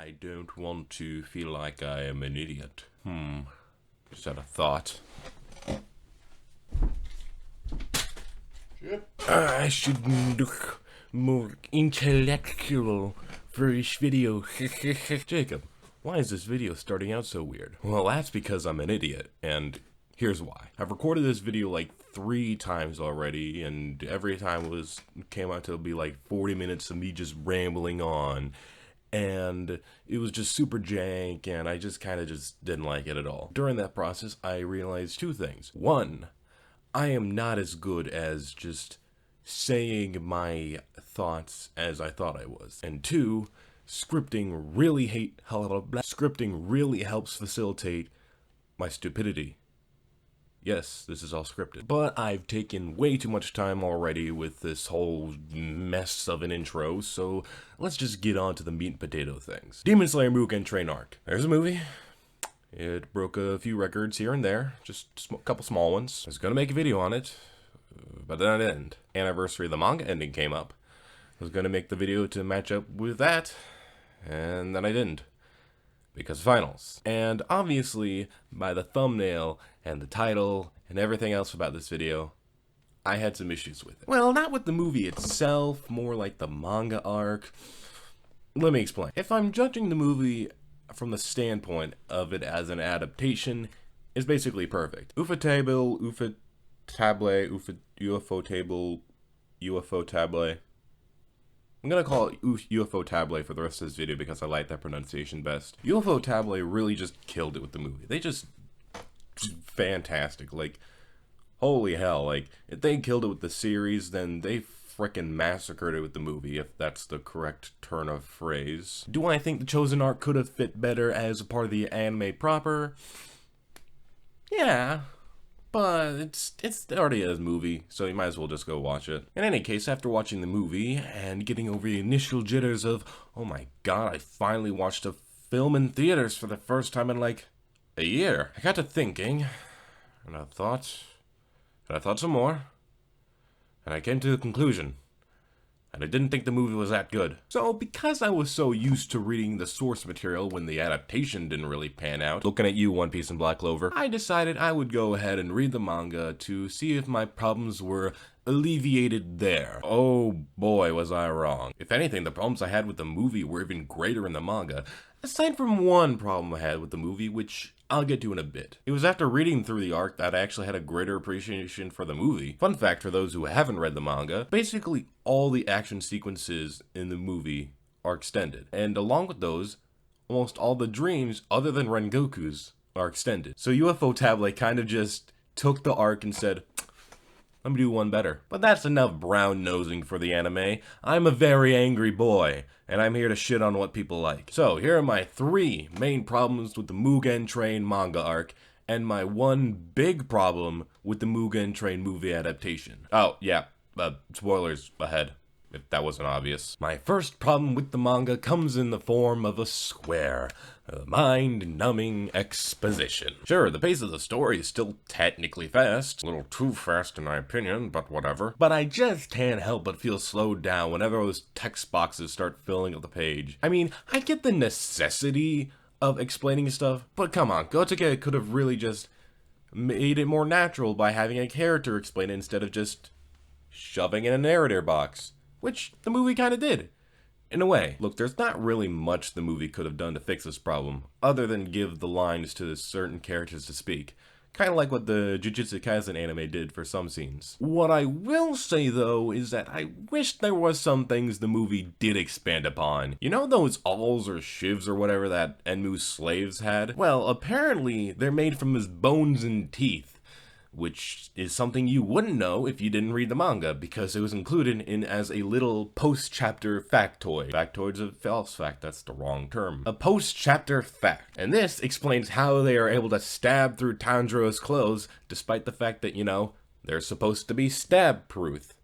I don't want to feel like I am an idiot. Just had a thought. I should look more intellectual for this video. Jacob, why is this video starting out so weird? Well, that's because I'm an idiot, and here's why. I've recorded this video like 3 times already, and every time it came out to be like 40 minutes of me just rambling on. And it was just super jank, and I just kind of didn't like it at all. During that process, I realized 2 things. 1, I am not as good as just saying my thoughts as I thought I was. And 2, scripting really helps facilitate my stupidity. Yes, this is all scripted. But I've taken way too much time already with this whole mess of an intro, so let's just get on to the meat and potato things. Demon Slayer Mugen Train Arc. There's a movie. It broke a few records here and there, just a couple small ones. I was gonna make a video on it, but then it didn't. Anniversary of the manga ending came up. I was gonna make the video to match up with that, and then I didn't. Because finals. And obviously, by the thumbnail and the title and everything else about this video, I had some issues with it. Well, not with the movie itself, more like the manga arc. Let me explain. If I'm judging the movie from the standpoint of it as an adaptation, it's basically perfect. UFO table, UFO table. I'm gonna call it UFO Table for the rest of this video because I like that pronunciation best. UFO Table really just killed it with the movie. They just fantastic. Like, holy hell. Like, if they killed it with the series, then they frickin' massacred it with the movie, if that's the correct turn of phrase. Do I think the Chosen Arc could have fit better as a part of the anime proper? Yeah. But it's already a movie, so you might as well just go watch it. In any case, after watching the movie and getting over the initial jitters of, oh my god, I finally watched a film in theaters for the first time in like a year, I got to thinking, and I thought some more, and I came to the conclusion, and I didn't think the movie was that good. So because I was so used to reading the source material when the adaptation didn't really pan out, looking at you, One Piece and Black Clover, I decided I would go ahead and read the manga to see if my problems were alleviated there. Oh boy, was I wrong. If anything, the problems I had with the movie were even greater in the manga, aside from one problem I had with the movie, which I'll get to in a bit. It was after reading through the arc that I actually had a greater appreciation for the movie. Fun fact for those who haven't read the manga, basically all the action sequences in the movie are extended. And along with those, almost all the dreams, other than Rengoku's, are extended. So UFO Table kind of just took the arc and said, let me do one better. But that's enough brown nosing for the anime. I'm a very angry boy, and I'm here to shit on what people like. So here are my 3 main problems with the Mugen Train manga arc, and my 1 big problem with the Mugen Train movie adaptation. Oh, yeah, spoilers ahead, if that wasn't obvious. My first problem with the manga comes in the form of a square. A mind-numbing exposition. Sure, the pace of the story is still technically fast. A little too fast in my opinion, but whatever. But I just can't help but feel slowed down whenever those text boxes start filling up the page. I mean, I get the necessity of explaining stuff, but come on, Gotake could have really just made it more natural by having a character explain it instead of just shoving in a narrator box. Which the movie kinda did. In a way. Look, there's not really much the movie could have done to fix this problem, other than give the lines to certain characters to speak. Kinda like what the Jujutsu Kaisen anime did for some scenes. What I will say though is that I wish there was some things the movie did expand upon. You know those awls or shivs or whatever that Enmu's slaves had? Well, apparently they're made from his bones and teeth. Which is something you wouldn't know if you didn't read the manga, because it was included in as a little post-chapter factoid. Factoid's a false fact, that's the wrong term. A post-chapter fact. And this explains how they are able to stab through Tanjiro's clothes, despite the fact that, you know, they're supposed to be stab-proof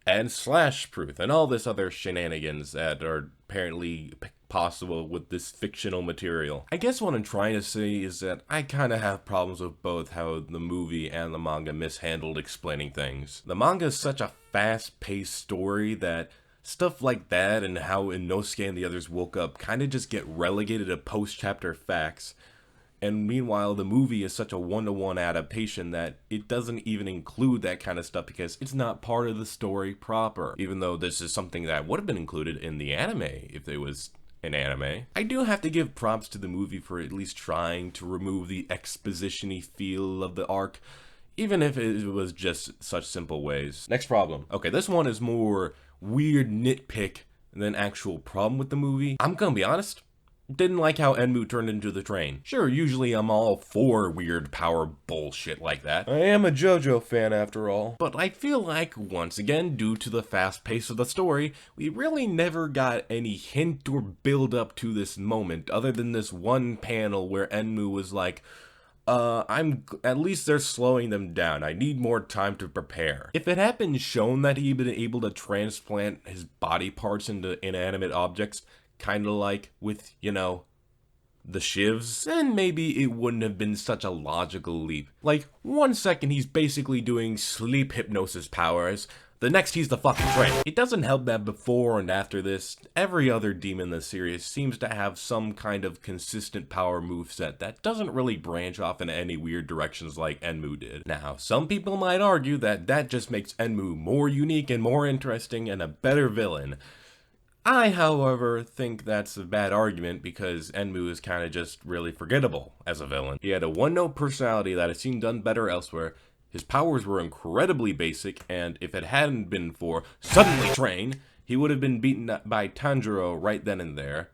and slash-proof and all this other shenanigans that are apparently possible with this fictional material. I guess what I'm trying to say is that I kind of have problems with both how the movie and the manga mishandled explaining things. The manga is such a fast-paced story that Stuff like that and how Inosuke and the others woke up kind of just get relegated to post-chapter facts. And meanwhile, the movie is such a one-to-one adaptation that it doesn't even include that kind of stuff because it's not part of the story proper. Even though this is something that would have been included in the anime if it was an anime. I do have to give props to the movie for at least trying to remove the exposition-y feel of the arc, even if it was just such simple ways. Next problem. Okay, this one is more weird nitpick than actual problem with the movie. I'm gonna be honest. Didn't like how Enmu turned into the train. Sure, usually I'm all for weird power bullshit like that. I am a JoJo fan after all. But I feel like, once again, due to the fast pace of the story, we really never got any hint or build up to this moment, other than this one panel where Enmu was like, at least they're slowing them down. I need more time to prepare. If it had been shown that he'd been able to transplant his body parts into inanimate objects, kind of like with, you know, the shivs, then maybe it wouldn't have been such a logical leap. Like, 1 second he's basically doing sleep hypnosis powers, the next he's the fucking train. It doesn't help that before and after this, every other demon in the series seems to have some kind of consistent power moveset that doesn't really branch off in any weird directions like Enmu did. Now, some people might argue that that just makes Enmu more unique and more interesting and a better villain. I, however, think that's a bad argument because Enmu is kind of just really forgettable as a villain. He had a one-note personality that I've seen done better elsewhere. His powers were incredibly basic, and if it hadn't been for suddenly train, he would have been beaten by Tanjiro right then and there.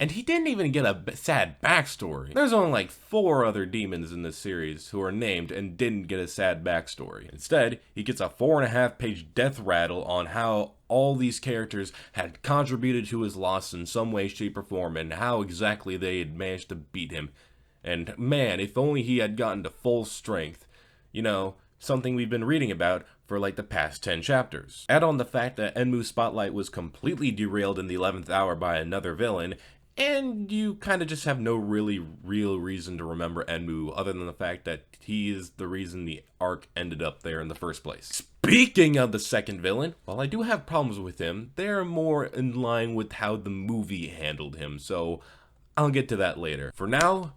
And he didn't even get a sad backstory. There's only like 4 other demons in this series who are named and didn't get a sad backstory. Instead, he gets a 4.5-page death rattle on how all these characters had contributed to his loss in some way, shape, or form, and how exactly they had managed to beat him. And man, if only he had gotten to full strength. You know, something we've been reading about for like the past 10 chapters. Add on the fact that Enmu's spotlight was completely derailed in the 11th hour by another villain, and you kind of just have no real reason to remember Enmu other than the fact that he is the reason the arc ended up there in the first place. Speaking of the second villain, while I do have problems with him, they're more in line with how the movie handled him, so I'll get to that later. For now,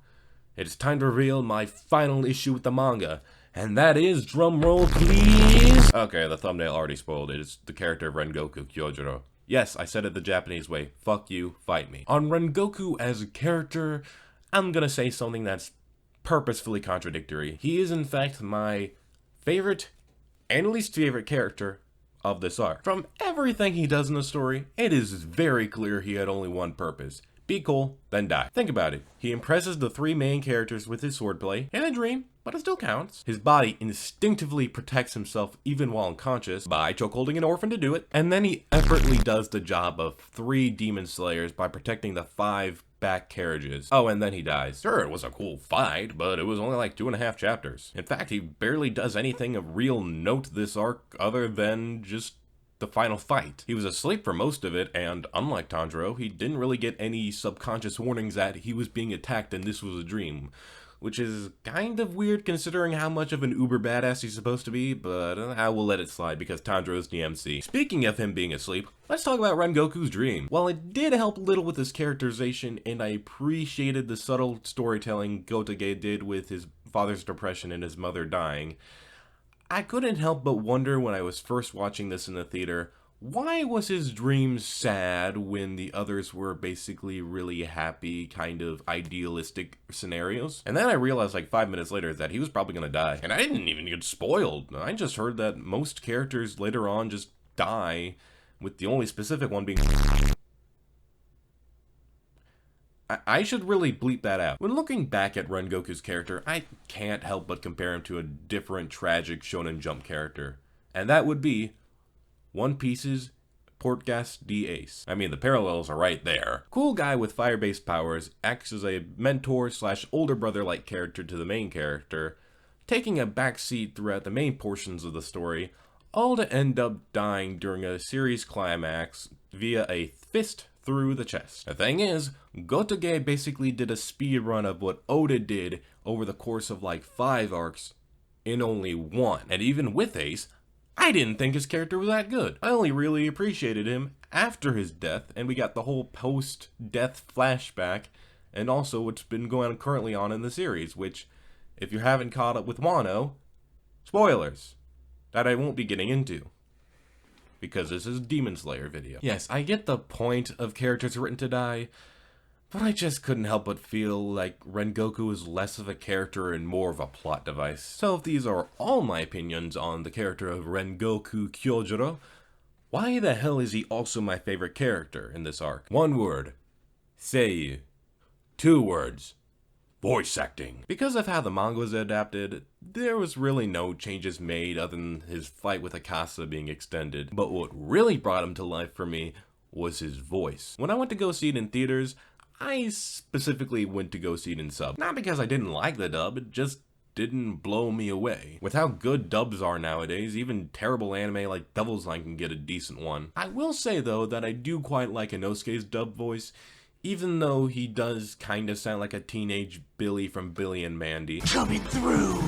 it's time to reveal my final issue with the manga, and that is, drumroll please! Okay, the thumbnail already spoiled it. It's the character of Rengoku Kyojuro. Yes, I said it the Japanese way. Fuck you, fight me. On Rengoku as a character, I'm gonna say something that's purposefully contradictory. He is in fact my favorite and least favorite character of this arc. From everything he does in the story, it is very clear he had only one purpose. Be cool, then die. Think about it. He impresses the 3 main characters with his swordplay, in a dream, but it still counts. His body instinctively protects himself even while unconscious by chokeholding an orphan to do it, and then he effortlessly does the job of 3 demon slayers by protecting the 5 back carriages. Oh, and then he dies. Sure, it was a cool fight, but it was only like 2.5 chapters. In fact, he barely does anything of real note this arc other than just the final fight. He was asleep for most of it, and unlike Tanjiro, he didn't really get any subconscious warnings that he was being attacked and this was a dream. Which is kind of weird considering how much of an uber badass he's supposed to be, but I will let it slide because Tanjiro's the MC. Speaking of him being asleep, let's talk about Rengoku's dream. While it did help little with his characterization, and I appreciated the subtle storytelling Gotage did with his father's depression and his mother dying, I couldn't help but wonder when I was first watching this in the theater, why was his dream sad when the others were basically really happy, kind of idealistic scenarios? And then I realized like 5 minutes later that he was probably gonna die. And I didn't even get spoiled. I just heard that most characters later on just die, with the only specific one being... I should really bleep that out. When looking back at Rengoku's character, I can't help but compare him to a different tragic Shonen Jump character. And that would be One Piece's Portgas D. Ace. I mean, the parallels are right there. Cool guy with fire-based powers, acts as a mentor / older brother-like character to the main character, taking a backseat throughout the main portions of the story, all to end up dying during a series climax via a fist through the chest. The thing is, Gotage basically did a speed run of what Oda did over the course of like 5 arcs in only 1. And even with Ace, I didn't think his character was that good. I only really appreciated him after his death, and we got the whole post-death flashback, and also what's been going on currently on in the series, which, if you haven't caught up with Wano, spoilers, that I won't be getting into, because this is a Demon Slayer video. Yes, I get the point of characters written to die, but I just couldn't help but feel like Rengoku is less of a character and more of a plot device. So if these are all my opinions on the character of Rengoku Kyojuro, why the hell is he also my favorite character in this arc? One word, sei. 2 words, voice acting. Because of how the manga was adapted, there was really no changes made other than his fight with Akasa being extended. But what really brought him to life for me was his voice. When I went to go see it in theaters, I specifically went to go see it in sub. Not because I didn't like the dub, it just didn't blow me away. With how good dubs are nowadays, even terrible anime like Devil's Line can get a decent one. I will say though that I do quite like Inosuke's dub voice, even though he does kinda sound like a teenage Billy from Billy and Mandy. Coming through!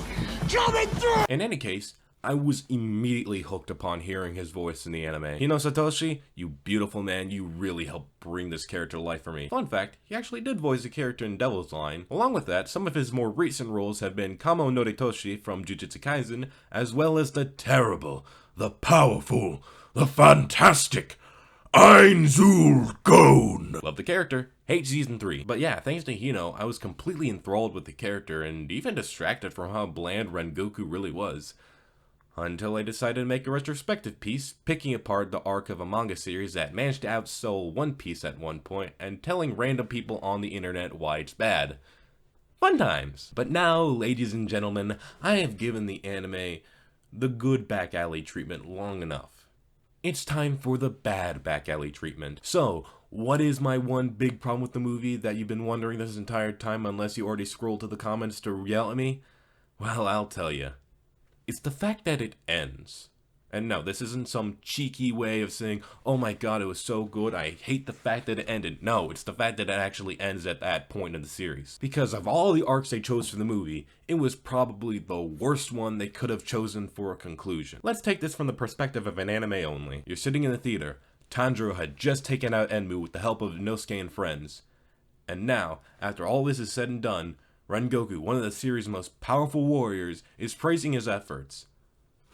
Coming through! In any case, I was immediately hooked upon hearing his voice in the anime. Hino Satoshi, you beautiful man, you really helped bring this character to life for me. Fun fact, he actually did voice a character in Devil's Line. Along with that, some of his more recent roles have been Kamo Noritoshi from Jujutsu Kaisen, as well as the terrible, the powerful, the fantastic Ainzul Gon. Love the character, hate season 3. But yeah, thanks to Hino, I was completely enthralled with the character and even distracted from how bland Rengoku really was. Until I decided to make a retrospective piece, picking apart the arc of a manga series that managed to outsell One Piece at one point, and telling random people on the internet why it's bad. Fun times! But now, ladies and gentlemen, I have given the anime the good back alley treatment long enough. It's time for the bad back alley treatment. So, what is my one big problem with the movie that you've been wondering this entire time unless you already scrolled to the comments to yell at me? Well, I'll tell you. It's the fact that it ends. And no, this isn't some cheeky way of saying, oh my god, it was so good, I hate the fact that it ended. No, it's the fact that it actually ends at that point in the series. Because of all the arcs they chose for the movie, it was probably the worst one they could have chosen for a conclusion. Let's take this from the perspective of an anime only. You're sitting in the theater. Tanjiro had just taken out Enmu with the help of Inosuke and friends. And now, after all this is said and done, Rengoku, one of the series' most powerful warriors, is praising his efforts.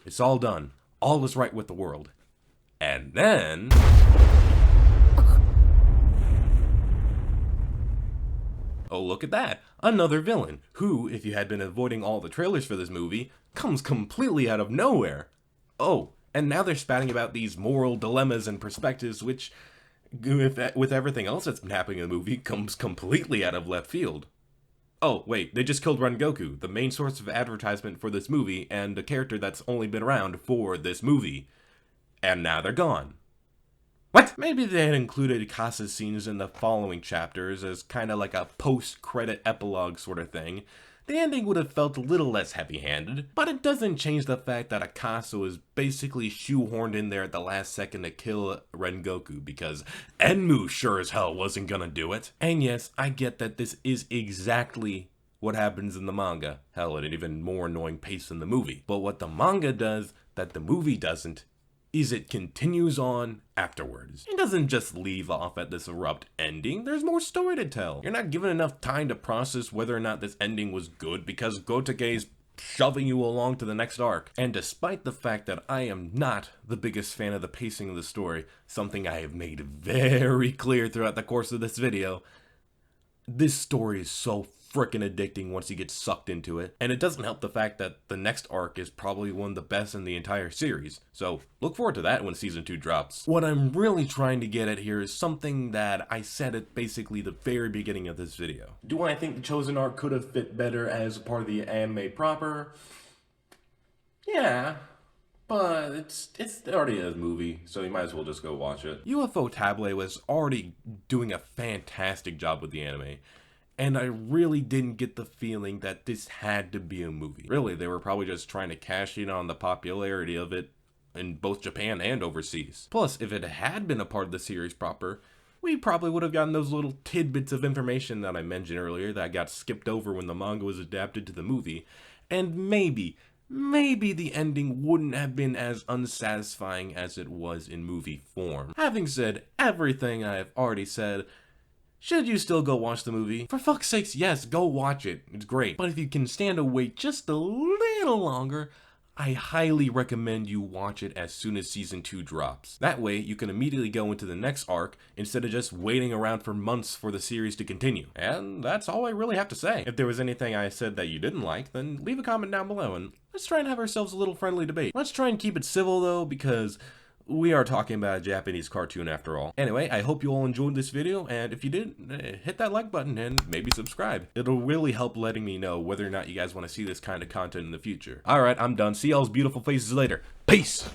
It's all done. All is right with the world. And then... oh, look at that. Another villain, who, if you had been avoiding all the trailers for this movie, comes completely out of nowhere. Oh, and now they're spouting about these moral dilemmas and perspectives which, with everything else that's been happening in the movie, comes completely out of left field. Oh, wait, they just killed Rengoku, the main source of advertisement for this movie, and a character that's only been around for this movie. And now they're gone. What? Maybe they had included Akasa's scenes in the following chapters as kinda like a post-credit epilogue sort of thing. The ending would have felt a little less heavy-handed, but it doesn't change the fact that Akasa was basically shoehorned in there at the last second to kill Rengoku because Enmu sure as hell wasn't gonna do it. And yes, I get that this is exactly what happens in the manga, hell at an even more annoying pace than the movie. But what the manga does that the movie doesn't is it continues on afterwards. It doesn't just leave off at this abrupt ending, there's more story to tell. You're not given enough time to process whether or not this ending was good because Gotake is shoving you along to the next arc. And despite the fact that I am not the biggest fan of the pacing of the story, something I have made very clear throughout the course of this video, this story is so frickin' addicting once you get sucked into it. And it doesn't help the fact that the next arc is probably one of the best in the entire series. So look forward to that when season 2 drops. What I'm really trying to get at here is something that I said at basically the very beginning of this video. Do I think the Chosen arc could have fit better as a part of the anime proper? Yeah. But it's already a movie, so you might as well just go watch it. UFO Table was already doing a fantastic job with the anime. And I really didn't get the feeling that this had to be a movie. Really, they were probably just trying to cash in on the popularity of it in both Japan and overseas. Plus, if it had been a part of the series proper, we probably would have gotten those little tidbits of information that I mentioned earlier that got skipped over when the manga was adapted to the movie. And maybe maybe the ending wouldn't have been as unsatisfying as it was in movie form. Having said everything I have already said, should you still go watch the movie? For fuck's sakes, yes, go watch it. It's great. But if you can stand to wait just a little longer, I highly recommend you watch it as soon as season 2 drops. That way, you can immediately go into the next arc instead of just waiting around for months for the series to continue. And that's all I really have to say. If there was anything I said that you didn't like, then leave a comment down below and let's try and have ourselves a little friendly debate. Let's try and keep it civil though, because we are talking about a Japanese cartoon after all. Anyway, I hope you all enjoyed this video, and if you did, hit that like button and maybe subscribe. It'll really help letting me know whether or not you guys want to see this kind of content in the future. Alright, I'm done. See y'all's beautiful faces later. Peace!